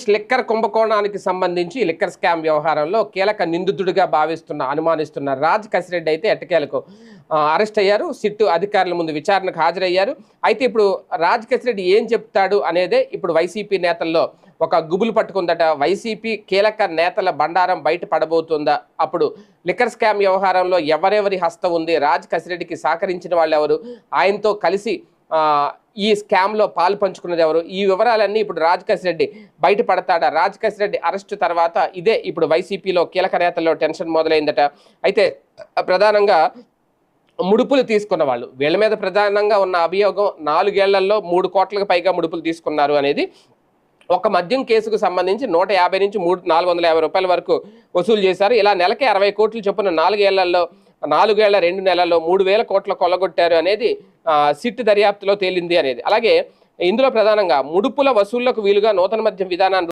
Reliance liquor కుంభకోణానికి సంబంధించి liquor scam వ్యవహారంలో కీలక నిందితుడిగా అనుమానిస్తున్న రాజ్ కసిరెడ్డి అయితే ఎట్టకేలకు అరెస్ట్ అయ్యారు. సిట్టు అధికారుల ముందు విచారణకు హాజరయ్యారు. అయితే ఇప్పుడు రాజ్ కసిరెడ్డి ఏం చెప్తాడు అనేదే ఇప్పుడు వైసీపీ నేతల్లో ఒక గుబులు పట్టుకుందట. వైసీపీ కీలక నేతల బండారం బయట పడబోతుందా? అప్పుడు లిక్కర్ స్కామ్ వ్యవహారంలో ఎవరెవరి హస్తం ఉంది? రాజ్ కసిరెడ్డికి సహకరించిన వాళ్ళు ఎవరు? ఆయనతో కలిసి ఈ స్కామ్లో పాలు పంచుకున్నది ఎవరు? ఈ వివరాలన్నీ ఇప్పుడు రాజ్ కసిరెడ్డి బయటపడతాడా? రాజ్ కసిరెడ్డి అరెస్టు తర్వాత ఇదే ఇప్పుడు వైసీపీలో కీలక నేతల్లో టెన్షన్ మొదలైందట. అయితే ప్రధానంగా ముడుపులు తీసుకున్న వాళ్ళు, వీళ్ళ మీద ప్రధానంగా ఉన్న అభియోగం 4 ఏళ్లలో 3 కోట్లకు పైగా ముడుపులు తీసుకున్నారు అనేది. ఒక మద్యం కేసుకు సంబంధించి 150 నుంచి 450 రూపాయల వరకు వసూలు చేశారు. ఇలా నెలకి 60 కోట్లు చొప్పున 4 ఏళ్లలో 4 ఏళ్ల 2 నెలల్లో 3000 కోట్లు కొల్లగొట్టారు అనేది సిట్ దర్యాప్తులో తేలింది అనేది. అలాగే ఇందులో ప్రధానంగా ముడుపుల వసూళ్లకు వీలుగా నూతన మద్యం విధానాన్ని